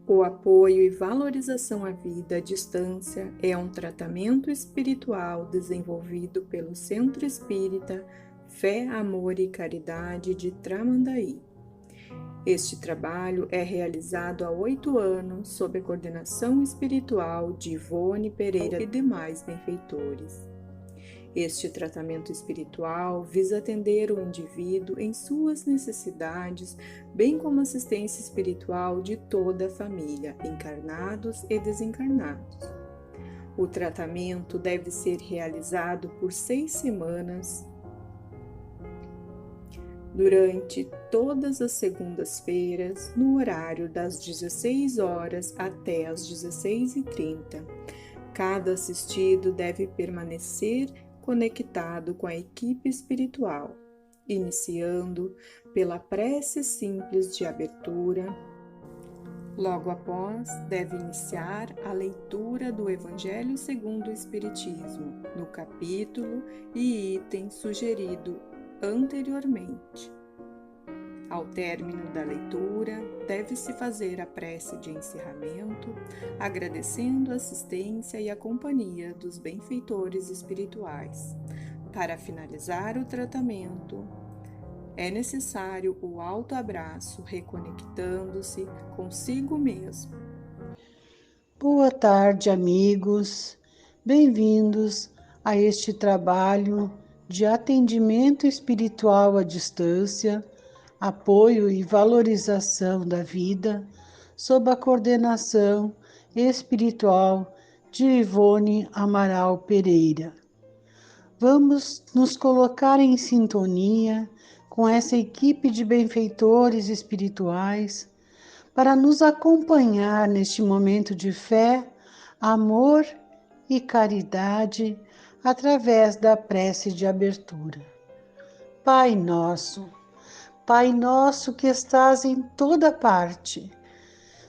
O apoio e valorização à vida à distância é um tratamento espiritual desenvolvido pelo Centro Espírita Fé, Amor e Caridade de Tramandaí. Este trabalho é realizado há 8 anos sob a coordenação espiritual de Ivone Pereira e demais benfeitores. Este tratamento espiritual visa atender o indivíduo em suas necessidades, bem como assistência espiritual de toda a família, encarnados e desencarnados. O tratamento deve ser realizado por 6 semanas, durante todas as segundas-feiras, no horário das 16 horas até as 16h30. Cada assistido deve permanecer conectado com a equipe espiritual, iniciando pela prece simples de abertura. Logo após, deve iniciar a leitura do Evangelho segundo o Espiritismo, no capítulo e item sugerido anteriormente. Ao término da leitura, deve-se fazer a prece de encerramento, agradecendo a assistência e a companhia dos benfeitores espirituais. Para finalizar o tratamento, é necessário o autoabraço, reconectando-se consigo mesmo. Boa tarde, amigos. Bem-vindos a este trabalho de atendimento espiritual à distância, apoio e valorização da vida, sob a coordenação espiritual de Ivone Amaral Pereira. Vamos nos colocar em sintonia com essa equipe de benfeitores espirituais para nos acompanhar neste momento de fé, amor e caridade através da prece de abertura. Pai nosso que estás em toda parte,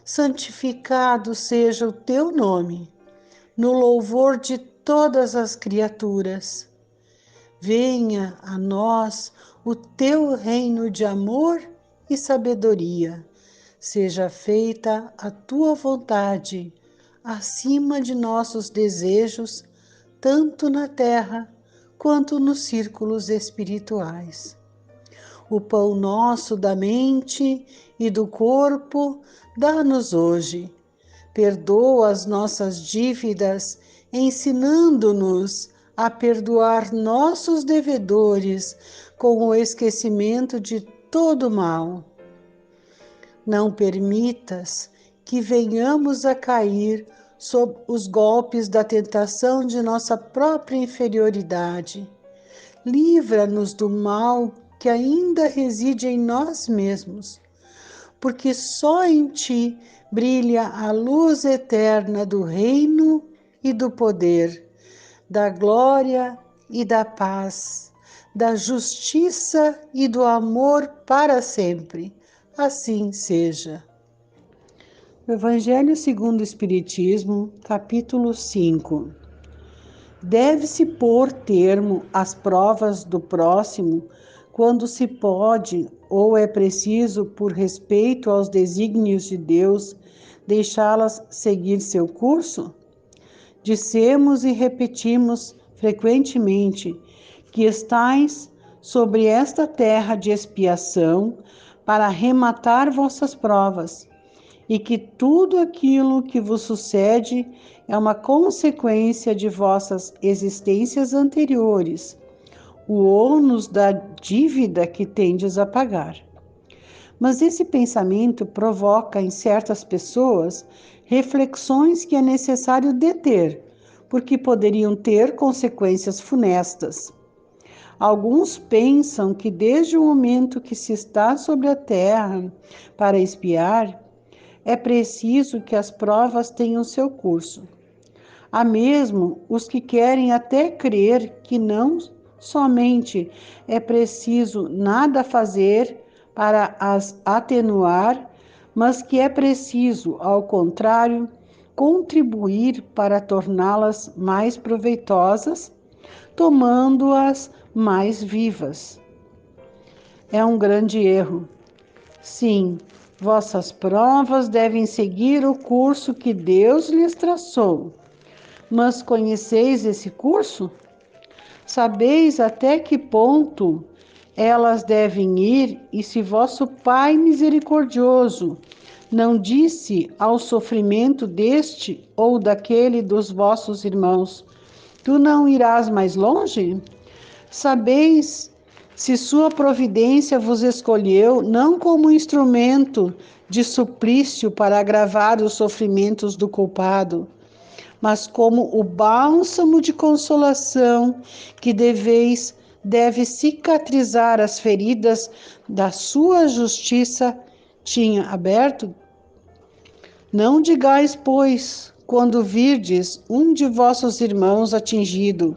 santificado seja o teu nome, no louvor de todas as criaturas. Venha a nós o teu reino de amor e sabedoria. Seja feita a tua vontade, acima de nossos desejos, tanto na terra quanto nos círculos espirituais. O pão nosso da mente e do corpo, dá-nos hoje. Perdoa as nossas dívidas, ensinando-nos a perdoar nossos devedores com o esquecimento de todo mal. Não permitas que venhamos a cair sob os golpes da tentação de nossa própria inferioridade. Livra-nos do mal que ainda reside em nós mesmos, porque só em ti brilha a luz eterna do reino e do poder, da glória e da paz, da justiça e do amor para sempre. Assim seja. Evangelho segundo o Espiritismo, capítulo 5. Deve-se pôr termo às provas do próximo quando se pode ou é preciso, por respeito aos desígnios de Deus, deixá-las seguir seu curso? Dissemos e repetimos frequentemente que estais sobre esta terra de expiação para arrematar vossas provas, e que tudo aquilo que vos sucede é uma consequência de vossas existências anteriores, o ônus da dívida que tendes a pagar. Mas esse pensamento provoca em certas pessoas reflexões que é necessário deter, porque poderiam ter consequências funestas. Alguns pensam que desde o momento que se está sobre a terra para expiar, é preciso que as provas tenham seu curso. Há mesmo os que querem até crer que não somente é preciso nada fazer para as atenuar, mas que é preciso, ao contrário, contribuir para torná-las mais proveitosas, tomando-as mais vivas. É um grande erro. Sim, Vossas provas devem seguir o curso que Deus lhes traçou. Mas conheceis esse curso? Sabeis até que ponto elas devem ir, e se vosso Pai misericordioso não disse ao sofrimento deste ou daquele dos vossos irmãos: tu não irás mais longe? Sabeis se sua providência vos escolheu não como instrumento de suplício para agravar os sofrimentos do culpado, mas como o bálsamo de consolação que deve cicatrizar as feridas da sua justiça tinha aberto? Não digais, pois, quando virdes um de vossos irmãos atingido,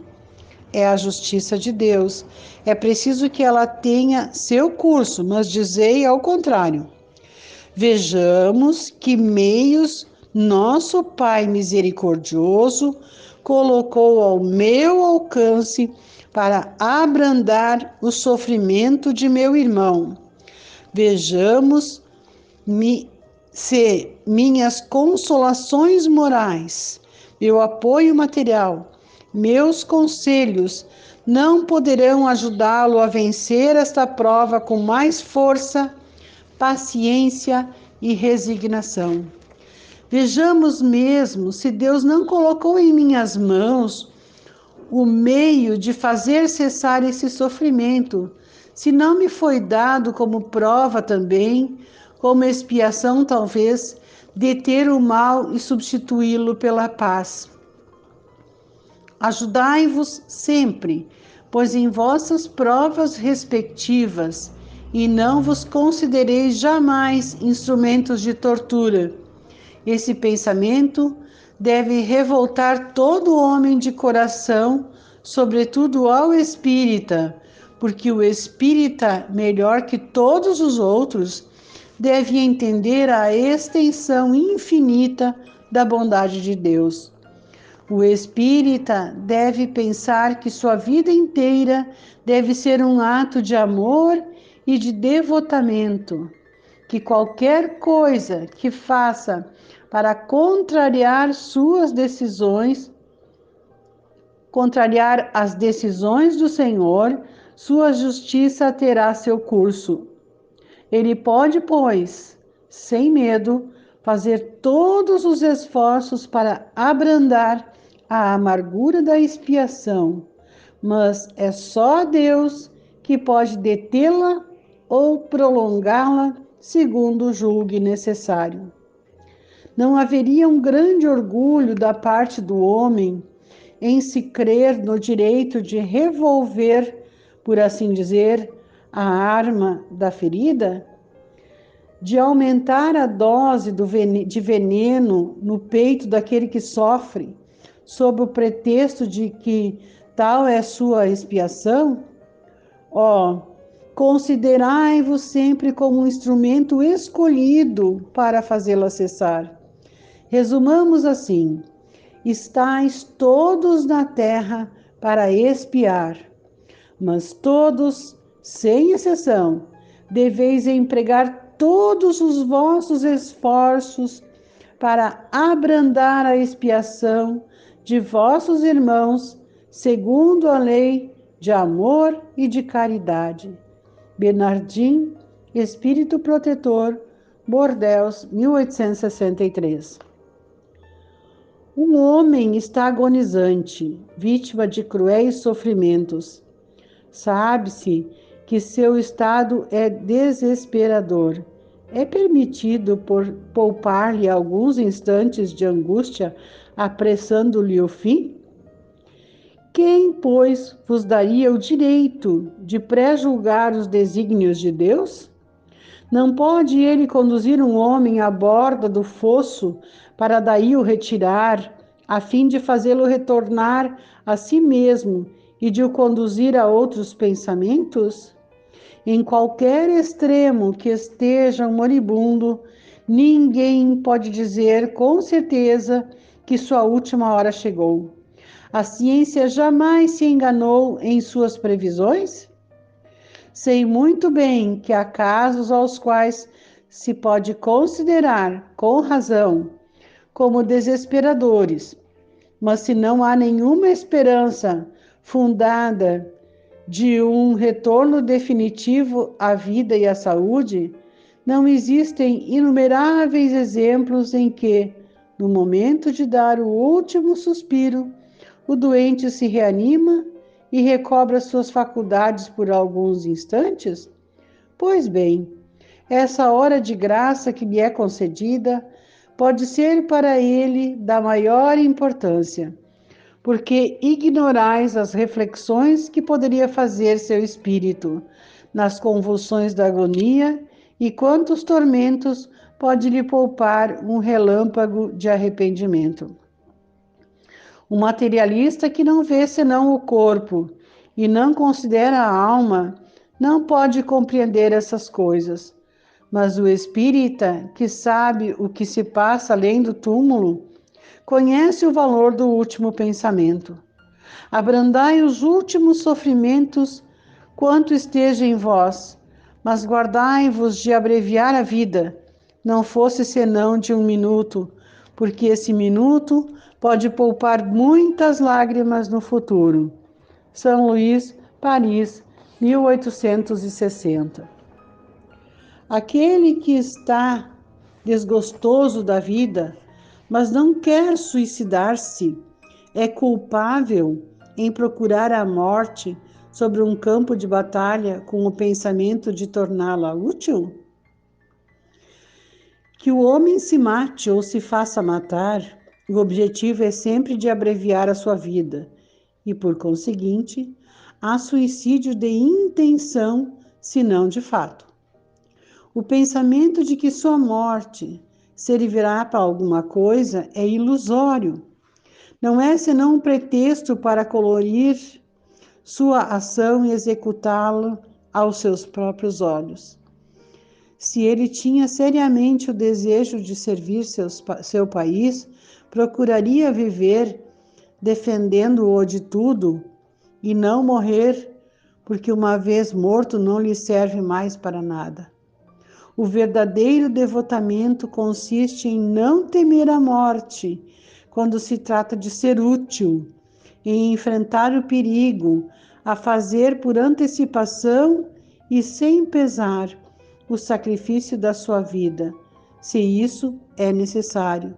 é a justiça de Deus. É preciso que ela tenha seu curso, mas dizei ao contrário. Vejamos que meios nosso Pai misericordioso colocou ao meu alcance para abrandar o sofrimento de meu irmão. Vejamos se minhas consolações morais, meu apoio material, meus conselhos não poderão ajudá-lo a vencer esta prova com mais força, paciência e resignação. Vejamos mesmo se Deus não colocou em minhas mãos o meio de fazer cessar esse sofrimento, se não me foi dado como prova também, como expiação talvez, deter o mal e substituí-lo pela paz. Ajudai-vos sempre, pois em vossas provas respectivas, e não vos considereis jamais instrumentos de tortura. Esse pensamento deve revoltar todo homem de coração, sobretudo ao espírita, porque o espírita, melhor que todos os outros, deve entender a extensão infinita da bondade de Deus. O espírita deve pensar que sua vida inteira deve ser um ato de amor e de devotamento, que qualquer coisa que faça para contrariar as decisões do Senhor, sua justiça terá seu curso. Ele pode, pois, sem medo, fazer todos os esforços para abrandar a amargura da expiação, mas é só Deus que pode detê-la ou prolongá-la segundo julgue necessário. Não haveria um grande orgulho da parte do homem em se crer no direito de revolver, por assim dizer, a arma da ferida? De aumentar a dose de veneno no peito daquele que sofre, sob o pretexto de que tal é sua expiação? Considerai-vos sempre como um instrumento escolhido para fazê-la cessar. Resumamos assim: estáis todos na terra para expiar, mas todos, sem exceção, deveis empregar todos os vossos esforços para abrandar a expiação de vossos irmãos, segundo a lei de amor e de caridade. Bernardin, Espírito Protetor, Bordeaux, 1863. Um homem está agonizante, vítima de cruéis sofrimentos. Sabe-se que seu estado é desesperador. É permitido poupar-lhe alguns instantes de angústia, apressando-lhe o fim? Quem, pois, vos daria o direito de pré-julgar os desígnios de Deus? Não pode ele conduzir um homem à borda do fosso para daí o retirar, a fim de fazê-lo retornar a si mesmo e de o conduzir a outros pensamentos? Em qualquer extremo que esteja um moribundo, ninguém pode dizer com certeza que sua última hora chegou. A ciência jamais se enganou em suas previsões? Sei muito bem que há casos aos quais se pode considerar, com razão, como desesperadores, mas se não há nenhuma esperança fundada de um retorno definitivo à vida e à saúde, não existem inumeráveis exemplos em que, no momento de dar o último suspiro, o doente se reanima e recobra suas faculdades por alguns instantes? Pois bem, essa hora de graça que lhe é concedida pode ser para ele da maior importância, porque ignorais as reflexões que poderia fazer seu espírito nas convulsões da agonia e quantos tormentos pode lhe poupar um relâmpago de arrependimento. O materialista que não vê senão o corpo e não considera a alma não pode compreender essas coisas. Mas o espírita, que sabe o que se passa além do túmulo, conhece o valor do último pensamento. Abrandai os últimos sofrimentos quanto esteja em vós, mas guardai-vos de abreviar a vida, não fosse senão de 1 minuto, porque esse minuto pode poupar muitas lágrimas no futuro. São Luís, Paris, 1860. Aquele que está desgostoso da vida, mas não quer suicidar-se, é culpável em procurar a morte sobre um campo de batalha com o pensamento de torná-la útil? Que o homem se mate ou se faça matar, o objetivo é sempre de abreviar a sua vida e, por conseguinte, há suicídio de intenção, se não de fato. O pensamento de que sua morte servirá para alguma coisa é ilusório. Não é senão um pretexto para colorir sua ação e executá-la aos seus próprios olhos. Se ele tinha seriamente o desejo de servir seu país, procuraria viver defendendo-o de tudo e não morrer, porque uma vez morto não lhe serve mais para nada. O verdadeiro devotamento consiste em não temer a morte, quando se trata de ser útil, em enfrentar o perigo, a fazer por antecipação e sem pesar o sacrifício da sua vida, se isso é necessário.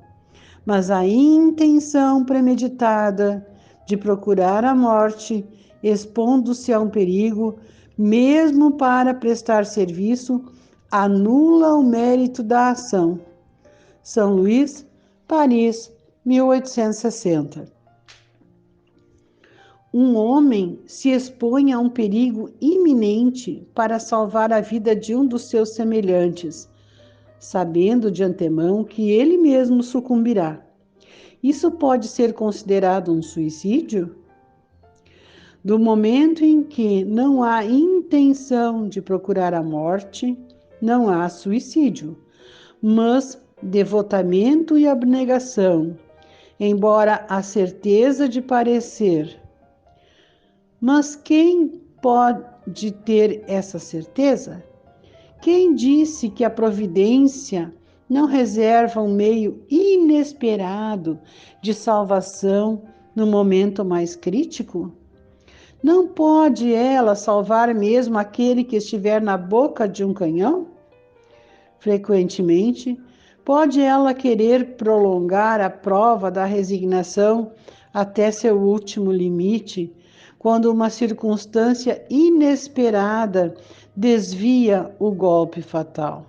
Mas a intenção premeditada de procurar a morte, expondo-se a um perigo, mesmo para prestar serviço, anula o mérito da ação. São Luís, Paris, 1860. Um homem se expõe a um perigo iminente para salvar a vida de um dos seus semelhantes, sabendo de antemão que ele mesmo sucumbirá. Isso pode ser considerado um suicídio? Do momento em que não há intenção de procurar a morte, não há suicídio, mas devotamento e abnegação, embora a certeza de parecer. Mas quem pode ter essa certeza? Quem disse que a providência não reserva um meio inesperado de salvação no momento mais crítico? Não pode ela salvar mesmo aquele que estiver na boca de um canhão? Frequentemente, pode ela querer prolongar a prova da resignação até seu último limite, quando uma circunstância inesperada desvia o golpe fatal.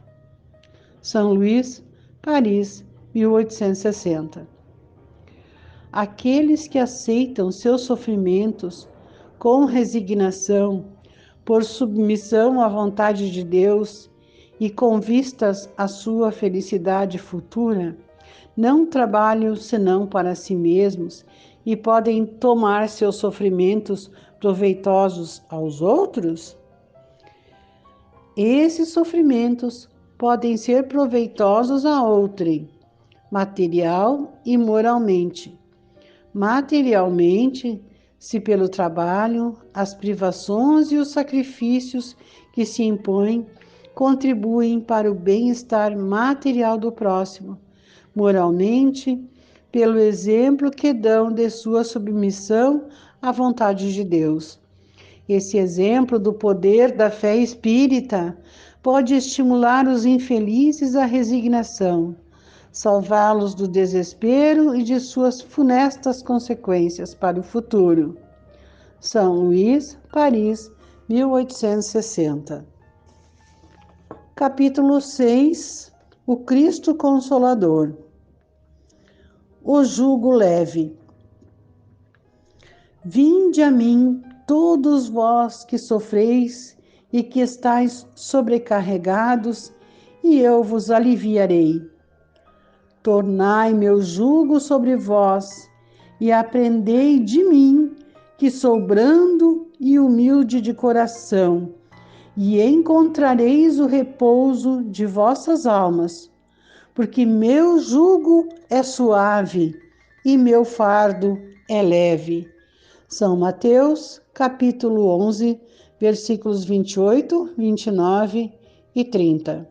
São Luís, Paris, 1860. Aqueles que aceitam seus sofrimentos com resignação, por submissão à vontade de Deus e com vistas à sua felicidade futura, não trabalham senão para si mesmos e podem tomar seus sofrimentos proveitosos aos outros? Esses sofrimentos podem ser proveitosos a outrem, material e moralmente. Materialmente, se pelo trabalho, as privações e os sacrifícios que se impõem contribuem para o bem-estar material do próximo, moralmente, pelo exemplo que dão de sua submissão à vontade de Deus. Esse exemplo do poder da fé espírita pode estimular os infelizes à resignação, salvá-los do desespero e de suas funestas consequências para o futuro. São Luís, Paris, 1860. Capítulo 6. O Cristo Consolador. O jugo leve. Vinde a mim, todos vós que sofreis e que estáis sobrecarregados, e eu vos aliviarei. Tornai meu jugo sobre vós, e aprendei de mim, que sou brando e humilde de coração, e encontrareis o repouso de vossas almas, porque meu jugo é suave e meu fardo é leve. São Mateus, capítulo 11, versículos 28, 29 e 30.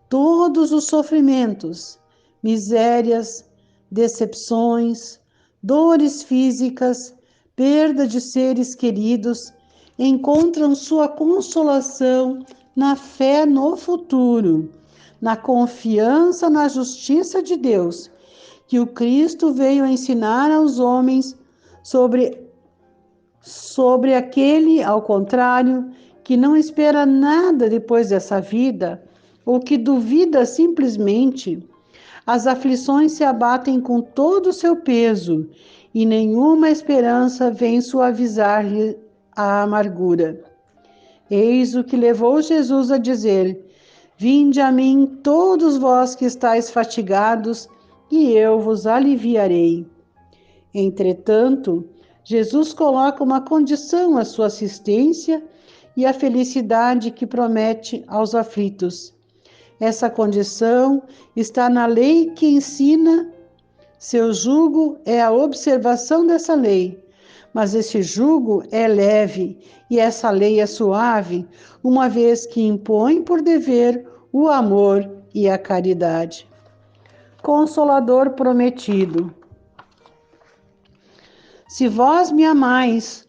Todos os sofrimentos, misérias, decepções, dores físicas, perda de seres queridos, encontram sua consolação na fé no futuro, na confiança na justiça de Deus, que o Cristo veio ensinar aos homens sobre aquele, ao contrário, que não espera nada depois dessa vida, ou que duvida simplesmente. As aflições se abatem com todo o seu peso, e nenhuma esperança vem suavizar-lhe a amargura. Eis o que levou Jesus a dizer: Vinde a mim, todos vós que estáis fatigados, e eu vos aliviarei. Entretanto, Jesus coloca uma condição à sua assistência e à felicidade que promete aos aflitos. Essa condição está na lei que ensina. Seu jugo é a observação dessa lei, mas esse jugo é leve e essa lei é suave, uma vez que impõe por dever o amor e a caridade. Consolador prometido. Se vós me amais,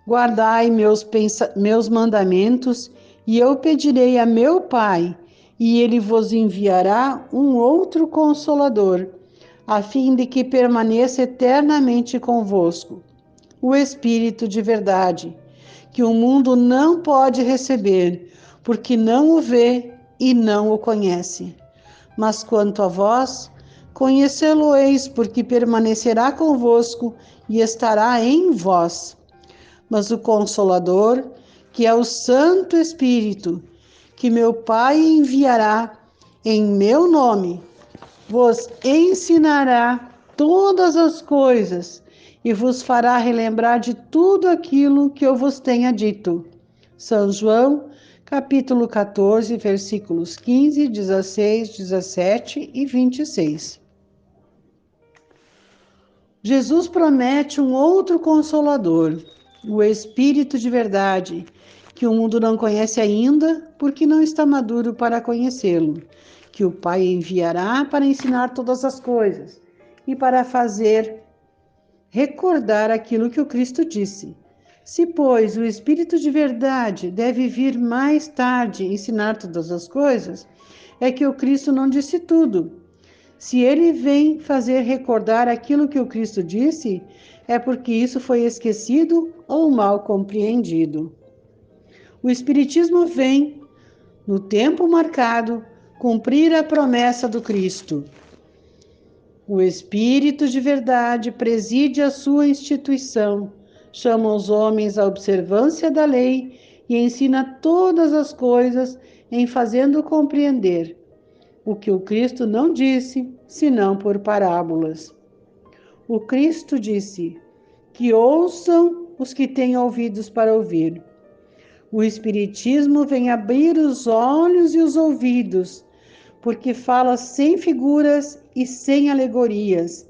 guardai meus mandamentos, e eu pedirei a meu Pai, e ele vos enviará um outro Consolador, a fim de que permaneça eternamente convosco, o Espírito de verdade, que o mundo não pode receber, porque não o vê e não o conhece. Mas quanto a vós, conhecê-lo-eis, porque permanecerá convosco e estará em vós. Mas o Consolador, que é o Santo Espírito, que meu Pai enviará em meu nome, vos ensinará todas as coisas e vos fará relembrar de tudo aquilo que eu vos tenha dito. São João, capítulo 14, versículos 15, 16, 17 e 26. Jesus promete um outro Consolador, o Espírito de verdade, que o mundo não conhece ainda, porque não está maduro para conhecê-lo, que o Pai enviará para ensinar todas as coisas e para fazer recordar aquilo que o Cristo disse. Se, pois, o Espírito de verdade deve vir mais tarde ensinar todas as coisas, é que o Cristo não disse tudo. Se ele vem fazer recordar aquilo que o Cristo disse, é porque isso foi esquecido ou mal compreendido. O Espiritismo vem, no tempo marcado, cumprir a promessa do Cristo. O Espírito de verdade preside a sua instituição, chama os homens à observância da lei e ensina todas as coisas em fazendo compreender o que o Cristo não disse, senão por parábolas. O Cristo disse: que ouçam os que têm ouvidos para ouvir. O Espiritismo vem abrir os olhos e os ouvidos, porque fala sem figuras e sem alegorias.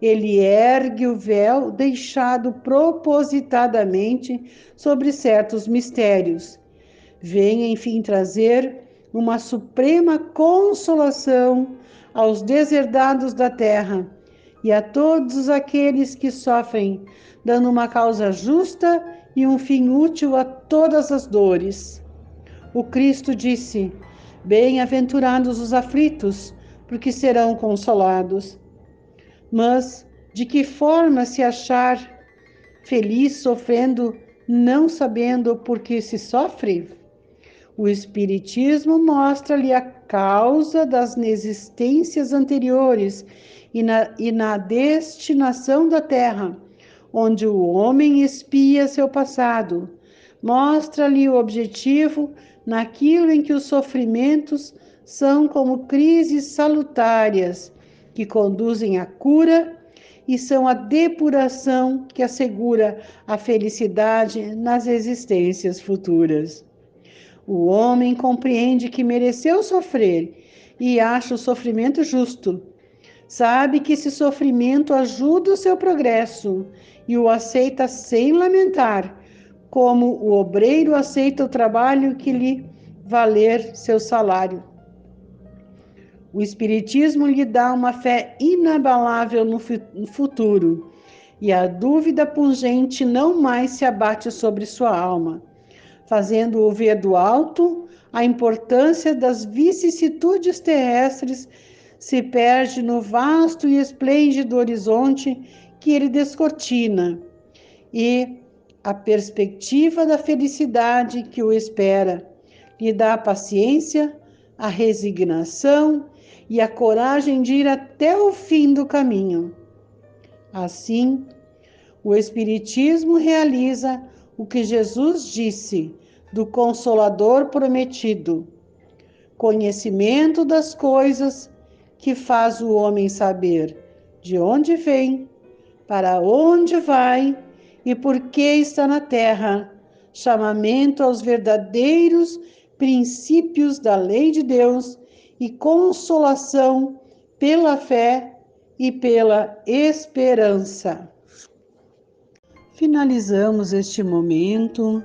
Ele ergue o véu deixado propositadamente sobre certos mistérios. venha, enfim, trazer uma suprema consolação aos deserdados da terra e a todos aqueles que sofrem, dando uma causa justa e um fim útil a todas as dores. O Cristo disse: bem-aventurados os aflitos, porque serão consolados. Mas de que forma se achar feliz sofrendo, não sabendo por que se sofre? O Espiritismo mostra-lhe a causa das existências anteriores e na destinação da terra, onde o homem expia seu passado. Mostra-lhe o objetivo naquilo em que os sofrimentos são como crises salutárias, que conduzem à cura e são a depuração que assegura a felicidade nas existências futuras. O homem compreende que mereceu sofrer e acha o sofrimento justo. Sabe que esse sofrimento ajuda o seu progresso e o aceita sem lamentar, como o obreiro aceita o trabalho que lhe valer seu salário. O Espiritismo lhe dá uma fé inabalável no futuro, e a dúvida pungente não mais se abate sobre sua alma, fazendo-o ver do alto a importância das vicissitudes terrestres, se perde no vasto e esplêndido horizonte que ele descortina, e a perspectiva da felicidade que o espera lhe dá a paciência, a resignação e a coragem de ir até o fim do caminho. Assim, o Espiritismo realiza o que Jesus disse do Consolador prometido: conhecimento das coisas que faz o homem saber de onde vem, para onde vai e por que está na terra, chamamento aos verdadeiros princípios da lei de Deus e consolação pela fé e pela esperança. Finalizamos este momento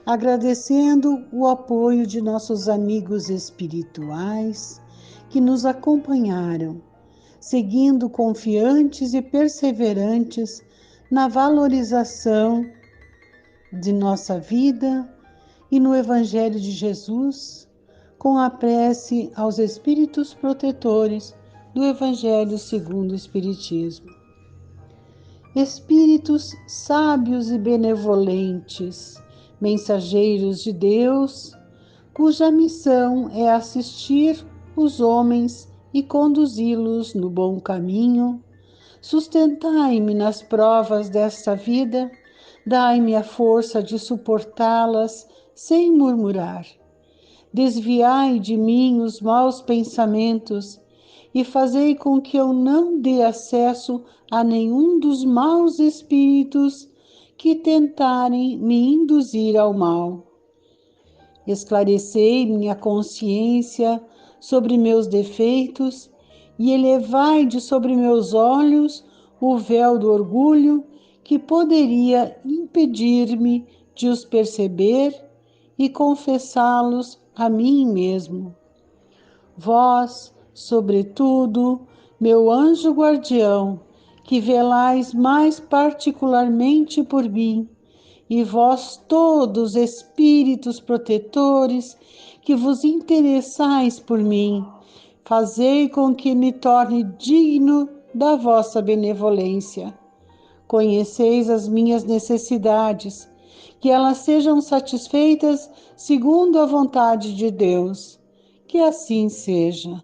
agradecendo o apoio de nossos amigos espirituais que nos acompanharam, seguindo confiantes e perseverantes na valorização de nossa vida e no Evangelho de Jesus, com a prece aos espíritos protetores do Evangelho segundo o Espiritismo. Espíritos sábios e benevolentes, mensageiros de Deus, cuja missão é assistir os homens e conduzi-los no bom caminho, sustentai-me nas provas desta vida, dai-me a força de suportá-las sem murmurar. Desviai de mim os maus pensamentos e fazei com que eu não dê acesso a nenhum dos maus espíritos que tentarem me induzir ao mal. Esclarecei minha consciência sobre meus defeitos e elevai de sobre meus olhos o véu do orgulho que poderia impedir-me de os perceber e confessá-los a mim mesmo. Vós, sobretudo, meu anjo guardião, que velais mais particularmente por mim, e vós todos, espíritos protetores, que vos interessais por mim, fazei com que me torne digno da vossa benevolência. Conheceis as minhas necessidades, que elas sejam satisfeitas segundo a vontade de Deus. Que assim seja.